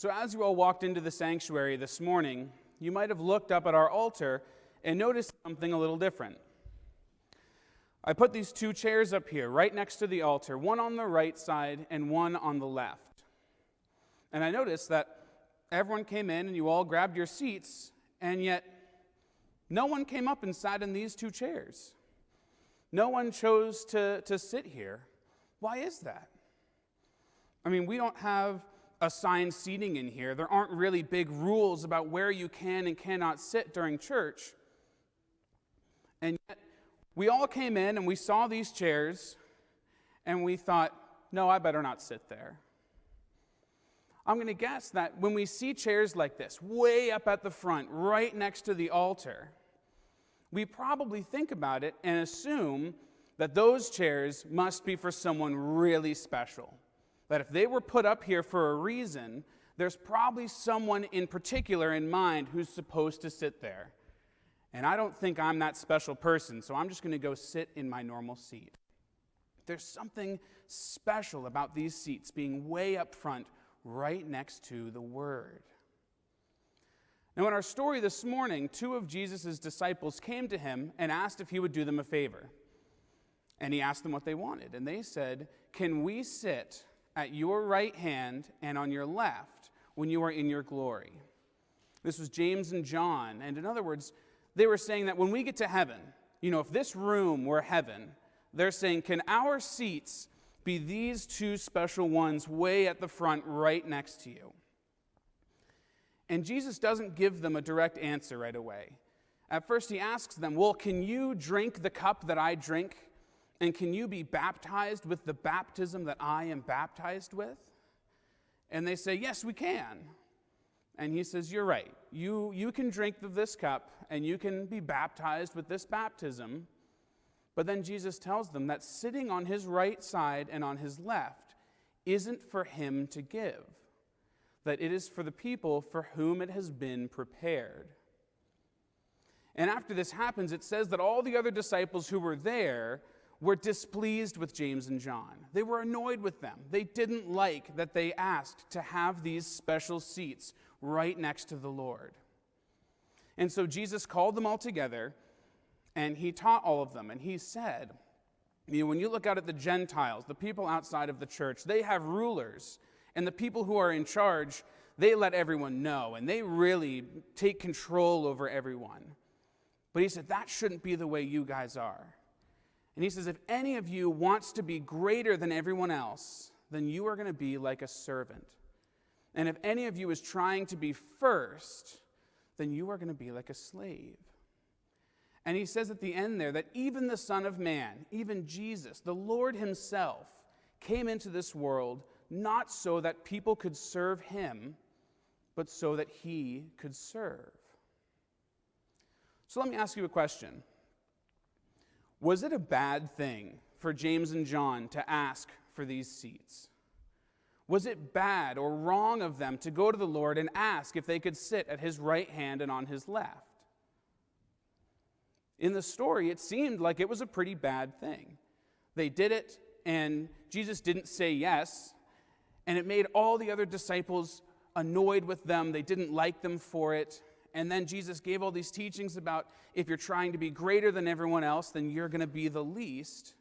So as you all walked into the sanctuary this morning, you might have looked up at our altar and noticed something a little different. I put these two chairs up here, right next to the altar, one on the right side and one on the left. And I noticed that everyone came in and you all grabbed your seats, and yet no one came up and sat in these two chairs. No one chose to sit here. Why is that? I mean, we don't have assigned seating in here. There aren't really big rules about where you can and cannot sit during church. And yet, we all came in and we saw these chairs and we thought, no, I better not sit there. I'm going to guess that when we see chairs like this, way up at the front, right next to the altar, we probably think about it and assume that those chairs must be for someone really special. That if they were put up here for a reason, there's probably someone in particular in mind who's supposed to sit there. And I don't think I'm that special person, so I'm just going to go sit in my normal seat. There's something special about these seats being way up front, right next to the Word. Now, in our story this morning, two of Jesus' disciples came to him and asked if he would do them a favor. And he asked them what they wanted. And they said, "Can we sit at your right hand and on your left when you are in your glory?" This was James and John. And in other words, they were saying that when we get to heaven, if this room were heaven, they're saying, can our seats be these two special ones way at the front right next to you? And Jesus doesn't give them a direct answer right away. At first he asks them, well, can you drink the cup that I drink? And can you be baptized with the baptism that I am baptized with? And they say, yes, we can. And he says, you're right. You can drink of this cup and you can be baptized with this baptism. But then Jesus tells them that sitting on his right side and on his left isn't for him to give, that it is for the people for whom it has been prepared. And after this happens, it says that all the other disciples who were there were displeased with James and John. They were annoyed with them. They didn't like that they asked to have these special seats right next to the Lord. And so Jesus called them all together, and he taught all of them. And he said, when you look out at the Gentiles, the people outside of the church, they have rulers. And the people who are in charge, they let everyone know. And they really take control over everyone. But he said, that shouldn't be the way you guys are. And he says, if any of you wants to be greater than everyone else, then you are going to be like a servant. And if any of you is trying to be first, then you are going to be like a slave. And he says at the end there that even the Son of Man, even Jesus, the Lord himself, came into this world not so that people could serve him, but so that he could serve. So let me ask you a question. Was it a bad thing for James and John to ask for these seats? Was it bad or wrong of them to go to the Lord and ask if they could sit at his right hand and on his left? In the story, it seemed like it was a pretty bad thing. They did it, and Jesus didn't say yes, and it made all the other disciples annoyed with them. They didn't like them for it. And then Jesus gave all these teachings about if you're trying to be greater than everyone else, then you're going to be the least.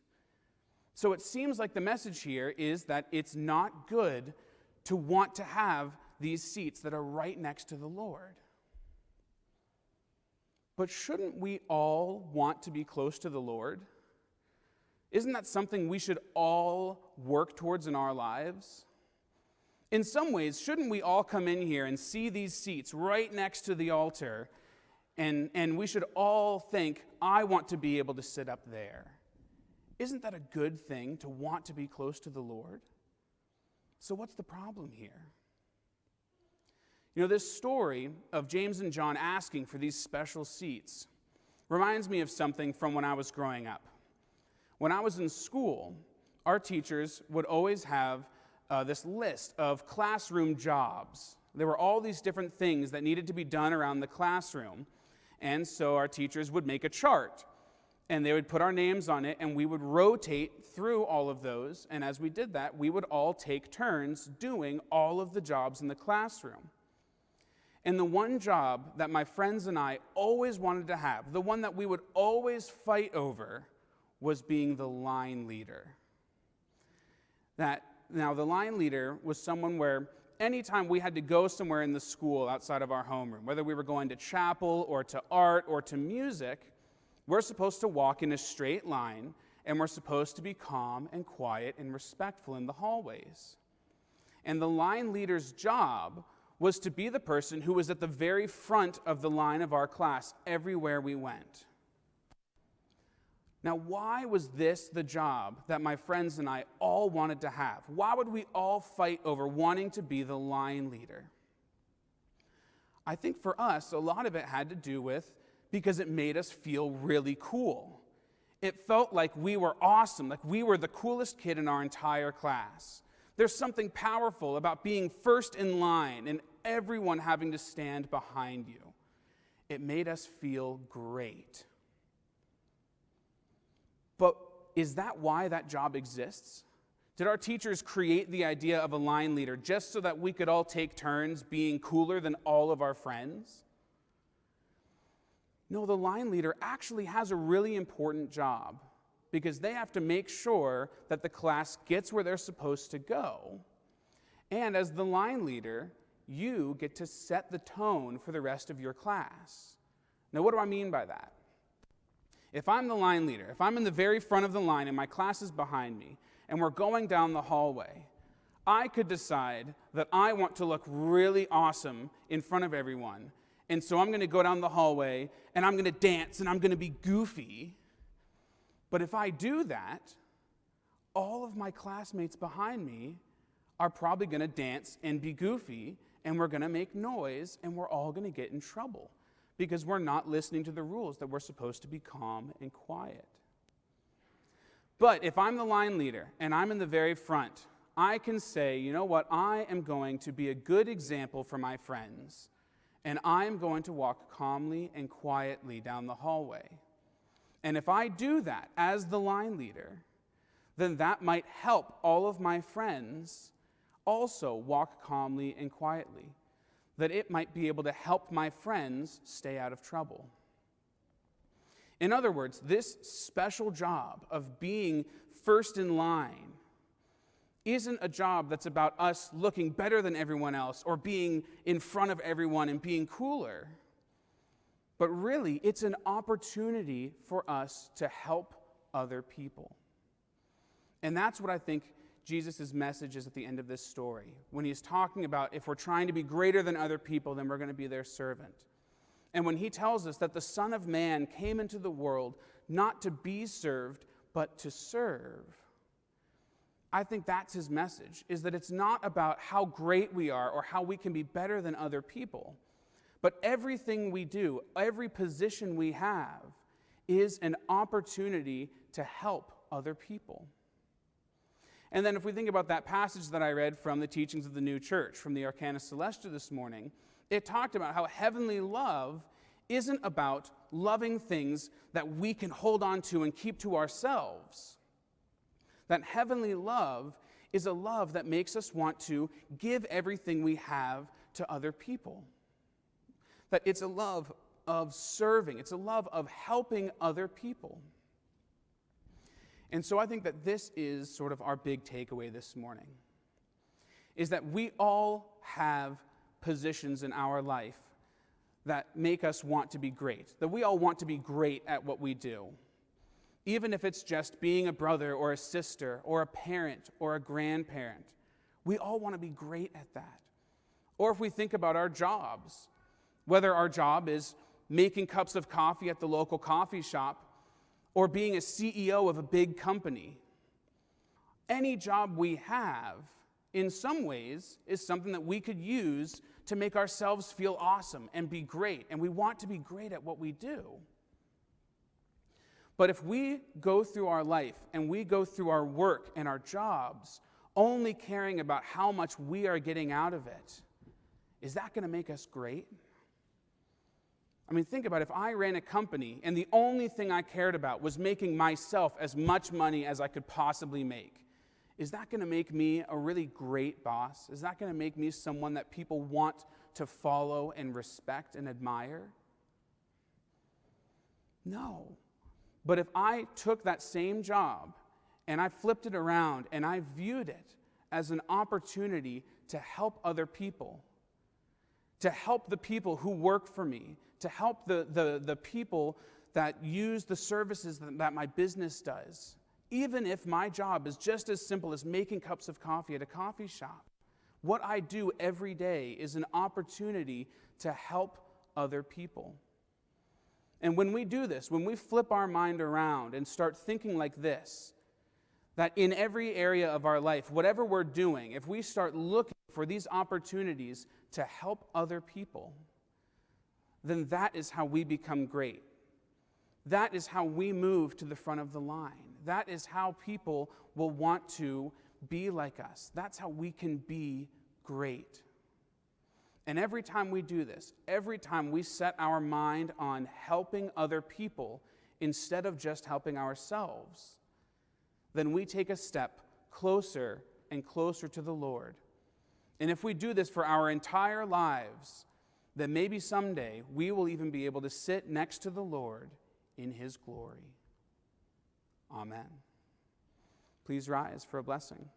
So it seems like the message here is that it's not good to want to have these seats that are right next to the Lord. But shouldn't we all want to be close to the Lord? Isn't that something we should all work towards in our lives? In some ways, shouldn't we all come in here and see these seats right next to the altar, and we should all think, I want to be able to sit up there? Isn't that a good thing, to want to be close to the Lord? So what's the problem here? This story of James and John asking for these special seats reminds me of something from when I was growing up. When I was in school, our teachers would always have this list of classroom jobs. There were all these different things that needed to be done around the classroom. And so our teachers would make a chart. and they would put our names on it, and we would rotate through all of those. And as we did that, we would all take turns doing all of the jobs in the classroom. And the one job that my friends and I always wanted to have, the one that we would always fight over, was being the line leader. Now, the line leader was someone where anytime we had to go somewhere in the school outside of our homeroom, whether we were going to chapel or to art or to music, we're supposed to walk in a straight line, and we're supposed to be calm and quiet and respectful in the hallways. And the line leader's job was to be the person who was at the very front of the line of our class everywhere we went. Now, why was this the job that my friends and I all wanted to have? Why would we all fight over wanting to be the line leader? I think for us, a lot of it had to do with because it made us feel really cool. It felt like we were awesome, like we were the coolest kid in our entire class. There's something powerful about being first in line and everyone having to stand behind you. It made us feel great. But is that why that job exists? Did our teachers create the idea of a line leader just so that we could all take turns being cooler than all of our friends? No, the line leader actually has a really important job because they have to make sure that the class gets where they're supposed to go. And as the line leader, you get to set the tone for the rest of your class. Now, what do I mean by that? If I'm the line leader, if I'm in the very front of the line and my class is behind me, and we're going down the hallway, I could decide that I want to look really awesome in front of everyone. And so I'm going to go down the hallway, and I'm going to dance, and I'm going to be goofy. But if I do that, all of my classmates behind me are probably going to dance and be goofy, and we're going to make noise, and we're all going to get in trouble because we're not listening to the rules that we're supposed to be calm and quiet. But if I'm the line leader and I'm in the very front, I can say, you know what, I am going to be a good example for my friends, and I'm going to walk calmly and quietly down the hallway. And if I do that as the line leader, then that might help all of my friends also walk calmly and quietly. That it might be able to help my friends stay out of trouble. In other words, this special job of being first in line isn't a job that's about us looking better than everyone else or being in front of everyone and being cooler. But really, it's an opportunity for us to help other people. And that's what I think Jesus' message is at the end of this story, when he's talking about if we're trying to be greater than other people, then we're going to be their servant. And when he tells us that the Son of Man came into the world not to be served, but to serve, I think that's his message, is that it's not about how great we are or how we can be better than other people, but everything we do, every position we have, is an opportunity to help other people. And then if we think about that passage that I read from the teachings of the new church, from the Arcana Celestia this morning, it talked about how heavenly love isn't about loving things that we can hold on to and keep to ourselves. That heavenly love is a love that makes us want to give everything we have to other people. That it's a love of serving, it's a love of helping other people. And so I think that this is sort of our big takeaway this morning, is that we all have positions in our life that make us want to be great, that we all want to be great at what we do, even if it's just being a brother or a sister or a parent or a grandparent. We all want to be great at that. Or if we think about our jobs, whether our job is making cups of coffee at the local coffee shop or being a CEO of a big company. Any job we have, in some ways, is something that we could use to make ourselves feel awesome and be great, and we want to be great at what we do. But if we go through our life and we go through our work and our jobs only caring about how much we are getting out of it, is that going to make us great? I mean, think about it. If I ran a company and the only thing I cared about was making myself as much money as I could possibly make, is that going to make me a really great boss? Is that going to make me someone that people want to follow and respect and admire? No. But if I took that same job and I flipped it around and I viewed it as an opportunity to help other people, to help the people who work for me, to help the people that use the services that my business does, even if my job is just as simple as making cups of coffee at a coffee shop, what I do every day is an opportunity to help other people. And when we do this, when we flip our mind around and start thinking like this, that in every area of our life, whatever we're doing, if we start looking for these opportunities to help other people, then that is how we become great. That is how we move to the front of the line. That is how people will want to be like us. That's how we can be great. And every time we do this, every time we set our mind on helping other people instead of just helping ourselves, then we take a step closer and closer to the Lord. And if we do this for our entire lives, then maybe someday we will even be able to sit next to the Lord in His glory. Amen. Please rise for a blessing.